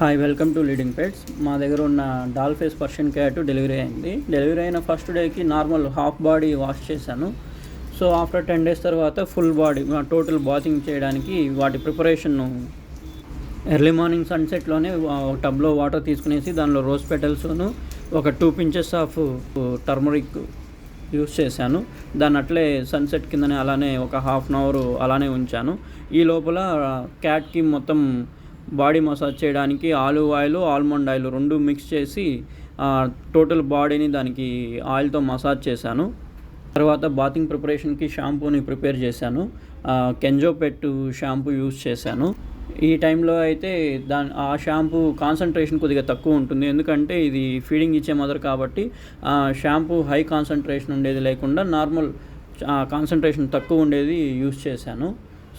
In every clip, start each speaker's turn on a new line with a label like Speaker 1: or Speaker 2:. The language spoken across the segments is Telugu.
Speaker 1: Hi, welcome to leading pets. మా దగ్గర ఉన్న doll face Persian cat delivery అయింది. డెలివరీ అయిన ఫస్ట్ డేకి నార్మల్ హాఫ్ బాడీ వాష్ చేశాను. సో ఆఫ్టర్ 10 days తర్వాత ఫుల్ బాడీ టోటల్ బాతింగ్ చేయడానికి వాటి ప్రిపరేషన్ను ఎర్లీ మార్నింగ్ సన్సెట్లోనే ఒక టబ్లో వాటర్ తీసుకునేసి దానిలో రోజ్ పెటల్స్ను ఒక 2 pinches ఆఫ్ టర్మరిక్ యూస్ చేశాను. దాన్ని అట్లే సన్సెట్ కిందనే అలానే ఒక హాఫ్ అన్ అవర్ అలానే ఉంచాను. ఈ లోపల క్యాట్కి మొత్తం బాడీ మసాజ్ చేయడానికి olive oil, almond oil 2 mix చేసి టోటల్ బాడీని దానికి ఆయిల్తో మసాజ్ చేశాను. తర్వాత బాతింగ్ ప్రిపరేషన్కి షాంపూని ప్రిపేర్ చేశాను. కెంజో పెట్ షాంపూ యూస్ చేశాను. ఈ టైంలో అయితే ఆ షాంపూ కాన్సన్ట్రేషన్ కొద్దిగా తక్కువ ఉంటుంది, ఎందుకంటే ఇది ఫీడింగ్ ఇచ్చే మదర్ కాబట్టి షాంపూ హై కాన్సన్ట్రేషన్ ఉండేది లేకుండా నార్మల్ కాన్సన్ట్రేషన్ తక్కువ ఉండేది యూస్ చేశాను.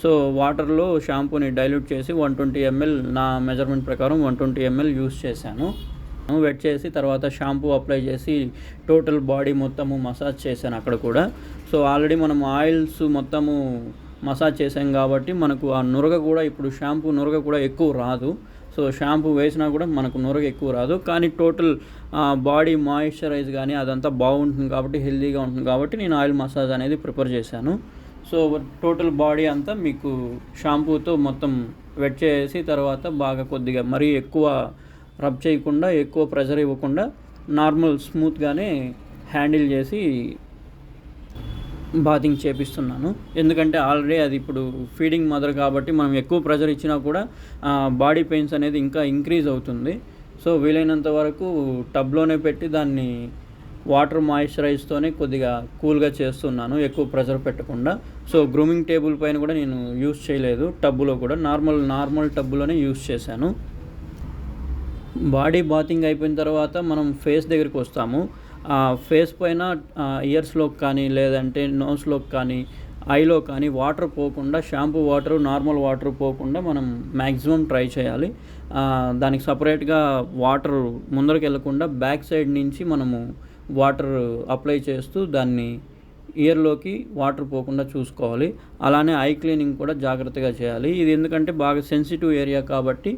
Speaker 1: సో వాటర్లో షాంపూని డైల్యూట్ చేసి 120 ml, నా మెజర్మెంట్ ప్రకారం 120 ml యూస్ చేశాను. వెట్ చేసి తర్వాత షాంపూ అప్లై చేసి టోటల్ బాడీ మొత్తము మసాజ్ చేశాను అక్కడ కూడా. సో ఆల్రెడీ మనం ఆయిల్స్ మొత్తము మసాజ్ చేసాం కాబట్టి మనకు ఆ నురగ కూడా ఇప్పుడు షాంపూ నురగ కూడా ఎక్కువ రాదు. సో షాంపూ వేసినా కూడా మనకు నురగ ఎక్కువ రాదు, కానీ టోటల్ బాడీ మాయిశ్చరైజ్ కానీ అదంతా బాగుంటుంది కాబట్టి, హెల్తీగా ఉంటుంది కాబట్టి నేను ఆయిల్ మసాజ్ అనేది ప్రిపేర్ చేశాను. సో టోటల్ బాడీ అంతా మీకు షాంపూతో మొత్తం వెట్ చేసి తర్వాత బాగా కొద్దిగా మరీ ఎక్కువ రబ్ చేయకుండా, ఎక్కువ ప్రెషర్ ఇవ్వకుండా నార్మల్ స్మూత్గానే హ్యాండిల్ చేసి బాతింగ్ చేపిస్తున్నాను. ఎందుకంటే ఆల్రెడీ అది ఇప్పుడు ఫీడింగ్ మదర్ కాబట్టి మనం ఎక్కువ ప్రెషర్ ఇచ్చినా కూడా బాడీ పెయిన్స్ అనేది ఇంకా ఇంక్రీజ్ అవుతుంది. సో వీలైనంత వరకు టబ్లోనే పెట్టి దాన్ని వాటర్ మాయిశ్చరైజ్తోనే కొద్దిగా కూల్గా చేస్తున్నాను, ఎక్కువ ప్రెషర్ పెట్టకుండా. సో గ్రూమింగ్ టేబుల్ పైన కూడా నేను యూస్ చేయలేదు, టబ్బులో కూడా నార్మల్ టబ్బులోనే యూస్ చేశాను. బాడీ బాతింగ్ అయిపోయిన తర్వాత మనం ఫేస్ దగ్గరికి వస్తాము. ఫేస్ పైన ఇయర్స్లోకి కానీ లేదంటే నోస్లోకి కానీ ఐలో కానీ వాటర్ పోకుండా, షాంపూ వాటర్ నార్మల్ వాటర్ పోకుండా మనం మ్యాక్సిమం ట్రై చేయాలి. దానికి సపరేట్గా వాటర్ ముందరికి వెళ్ళకుండా బ్యాక్ సైడ్ నుంచి మనము వాటర్ అప్లై చేస్తూ దాన్ని ఇయర్లోకి వాటర్ పోకుండా చూసుకోవాలి. అలానే ఐ క్లీనింగ్ కూడా జాగ్రత్తగా చేయాలి. ఇది ఎందుకంటే బాగా సెన్సిటివ్ ఏరియా కాబట్టి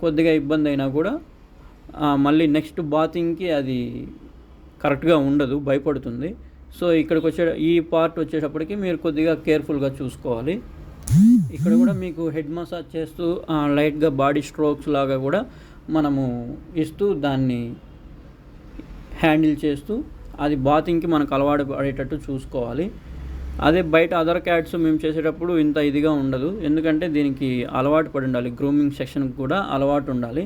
Speaker 1: కొద్దిగా ఇబ్బంది అయినా కూడా మళ్ళీ నెక్స్ట్ బాతింగ్కి అది కరెక్ట్గా ఉండదు, భయపడుతుంది. సో ఇక్కడికి ఈ పార్ట్ వచ్చేటప్పటికి మీరు కొద్దిగా కేర్ఫుల్గా చూసుకోవాలి. ఇక్కడ కూడా మీకు హెడ్ మసాజ్ చేస్తూ లైట్గా బాడీ స్ట్రోక్స్ లాగా కూడా మనము ఇస్తూ దాన్ని హ్యాండిల్ చేస్తూ అది బాతింగ్కి మనకు అలవాటు పడేటట్టు చూసుకోవాలి. అదే బయట అదర్ క్యాట్స్ మేము చేసేటప్పుడు ఇంత ఇదిగా ఉండదు, ఎందుకంటే దీనికి అలవాటు పడి ఉండాలి, గ్రూమింగ్ సెక్షన్కి కూడా అలవాటు ఉండాలి.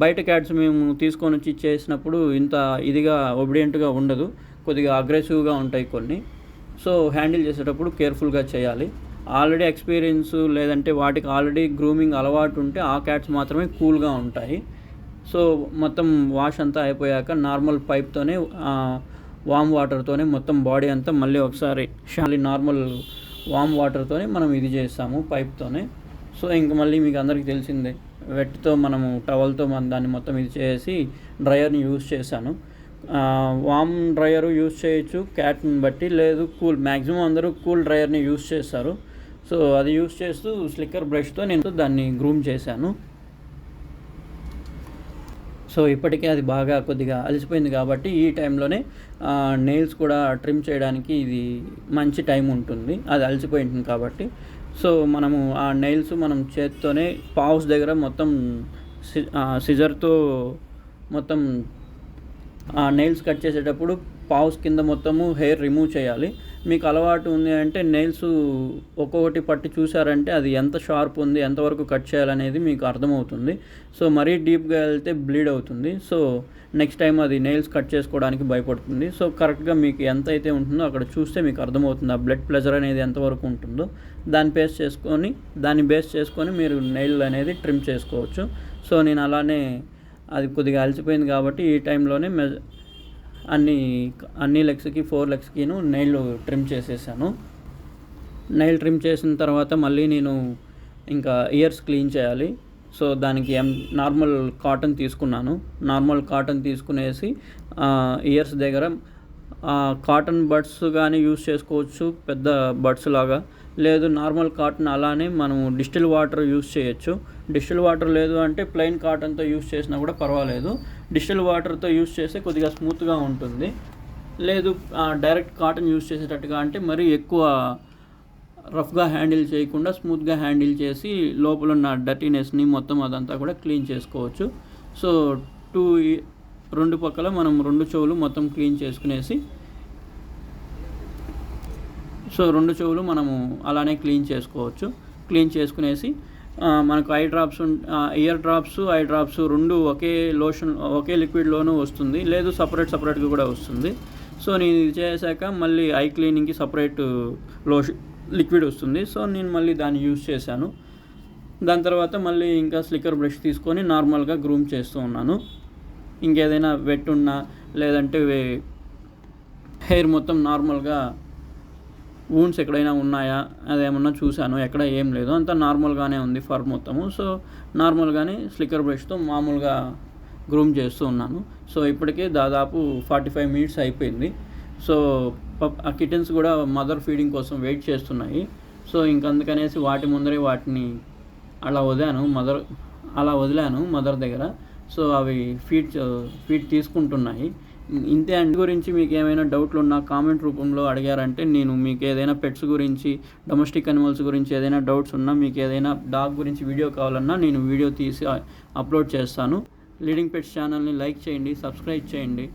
Speaker 1: బయట క్యాట్స్ మేము తీసుకొని వచ్చి చేసినప్పుడు ఇంత ఇదిగా ఒబిడియంట్గా ఉండదు, కొద్దిగా అగ్రెసివ్గా ఉంటాయి కొన్ని. సో హ్యాండిల్ చేసేటప్పుడు కేర్ఫుల్గా చేయాలి. ఆల్రెడీ ఎక్స్పీరియన్స్ లేదంటే వాటికి ఆల్రెడీ గ్రూమింగ్ అలవాటు ఉంటే ఆ క్యాట్స్ మాత్రమే కూల్గా ఉంటాయి. సో మొత్తం వాష్ అంతా అయిపోయాక నార్మల్ పైప్తోనే వామ్ వాటర్తోనే మొత్తం బాడీ అంతా మళ్ళీ ఒకసారి నార్మల్ వామ్ వాటర్తోనే మనం ఇది చేస్తాము పైప్తోనే. సో ఇంక మళ్ళీ మీకు అందరికీ తెలిసిందే, వెట్తో మనము టవల్తో దాన్ని మొత్తం ఇది చేసి డ్రయర్ని యూజ్ చేశాను. వామ్ డ్రయర్ యూజ్ చేయొచ్చు క్యాట్ని బట్టి, లేదు మ్యాక్సిమం అందరూ కూల్ డ్రయర్ని యూజ్ చేస్తారు. సో అది యూజ్ చేస్తూ స్లిక్కర్ బ్రష్తో నేను దాన్ని గ్రూమ్ చేశాను. సో ఇప్పటికే అది బాగా కొద్దిగా అలసిపోయింది కాబట్టి ఈ టైంలోనే నెయిల్స్ కూడా ట్రిమ్ చేయడానికి ఇది మంచి టైం ఉంటుంది, అది అలసిపోయింది కాబట్టి. సో మనము ఆ నెయిల్స్ మనం చేత్తోనే పావ్స్ దగ్గర మొత్తం సిజర్తో మొత్తం నెయిల్స్ కట్ చేసేటప్పుడు పావ్స్ కింద మొత్తము హెయిర్ రిమూవ్ చేయాలి. మీకు అలవాటు ఉంది అంటే నెయిల్స్ ఒక్కొక్కటి పట్టి చూసారంటే అది ఎంత షార్ప్ ఉంది, ఎంతవరకు కట్ చేయాలనేది మీకు అర్థమవుతుంది. సో మరీ డీప్గా వెళ్తే బ్లీడ్ అవుతుంది. సో నెక్స్ట్ టైం అది నెయిల్స్ కట్ చేసుకోవడానికి భయపడుతుంది. సో కరెక్ట్గా మీకు ఎంత అయితే ఉంటుందో అక్కడ చూస్తే మీకు అర్థమవుతుంది ఆ బ్లడ్ ప్రెషర్ అనేది ఎంతవరకు ఉంటుందో. దాన్ని బేస్ చేసుకొని మీరు నెయిల్ అనేది ట్రిమ్ చేసుకోవచ్చు. సో నేను అలానే అది కొద్దిగా అలసిపోయింది కాబట్టి ఈ టైంలోనే అన్ని లెగ్స్కి 4 లెగ్స్కిను నెయిల్ ట్రిమ్ చేసేసాను. నెయిల్ ట్రిమ్ చేసిన తర్వాత మళ్ళీ నేను ఇంకా ఇయర్స్ క్లీన్ చేయాలి. సో దానికి నార్మల్ కాటన్ తీసుకున్నాను. నార్మల్ కాటన్ తీసుకునేసి ఇయర్స్ దగ్గర కాటన్ బడ్స్ కానీ యూస్ చేసుకోవచ్చు, పెద్ద బడ్స్ లాగా. లేదు నార్మల్ కాటన్ అలానే మనము డిస్టిల్ వాటర్ యూస్ చేయొచ్చు. డిస్టిల్ వాటర్ లేదు అంటే ప్లెయిన్ కాటన్తో యూస్ చేసినా కూడా పర్వాలేదు. డిస్టిల్ వాటర్తో యూస్ చేస్తే కొద్దిగా స్మూత్గా ఉంటుంది. లేదు డైరెక్ట్ కాటన్ యూస్ చేసేటట్టుగా అంటే మరీ ఎక్కువ రఫ్గా హ్యాండిల్ చేయకుండా స్మూత్గా హ్యాండిల్ చేసి లోపల ఉన్న డర్టీనెస్ని మొత్తం అదంతా కూడా క్లీన్ చేసుకోవచ్చు. సో రెండు పక్కల మనం 2 చెవులు మొత్తం క్లీన్ చేసుకునేసి రెండు చెవులు మనము అలానే క్లీన్ చేసుకోవచ్చు. క్లీన్ చేసుకునేసి మనకు ఇయర్ డ్రాప్స్ ఐ డ్రాప్స్ 2 ఒకే లిక్విడ్లోనూ వస్తుంది. లేదు సపరేట్గా కూడా వస్తుంది. సో నేను ఇది చేశాక మళ్ళీ ఐ క్లీనింగ్కి సపరేట్ లిక్విడ్ వస్తుంది. సో నేను మళ్ళీ దాన్ని యూజ్ చేశాను. దాని తర్వాత మళ్ళీ ఇంకా స్లిక్కర్ బ్రష్ తీసుకొని నార్మల్గా గ్రూమ్ చేస్తూ ఉన్నాను. ఇంకేదైనా వెట్ ఉన్నా లేదంటే హెయిర్ మొత్తం నార్మల్గా వూండ్స్ ఎక్కడైనా ఉన్నాయా అదేమన్నా చూశాను. ఎక్కడ ఏం లేదు, అంతా నార్మల్గానే ఉంది ఫర్ మొత్తము. సో నార్మల్గానే స్లిక్కర్ బ్రష్తో మామూలుగా గ్రూమ్ చేస్తూ ఉన్నాను. సో ఇప్పటికే దాదాపు 45 మినిట్స్ అయిపోయింది. సో ఆ కిటన్స్ కూడా మదర్ ఫీడింగ్ కోసం వెయిట్ చేస్తున్నాయి. సో ఇంకందుకనేసి వాటి ముందరే వాటిని అలా వదిలాను మదర్ దగ్గర. సో అవి ఫీడ్ తీసుకుంటున్నాయి. ఇంతే. అండ్ గురించి మీకు ఏమైనా డౌట్లు ఉన్నా కామెంట్ రూపంలో అడిగారంటే నేను మీకు ఏదైనా పెట్స్ గురించి, డొమెస్టిక్ అనిమల్స్ గురించి ఏదైనా డౌట్స్ ఉన్నా, మీకు ఏదైనా డాగ్ గురించి వీడియో కావాలన్నా నేను వీడియో తీసి అప్లోడ్ చేస్తాను. లీడింగ్ పెట్స్ ఛానల్ని లైక్ చేయండి, సబ్స్క్రైబ్ చేయండి.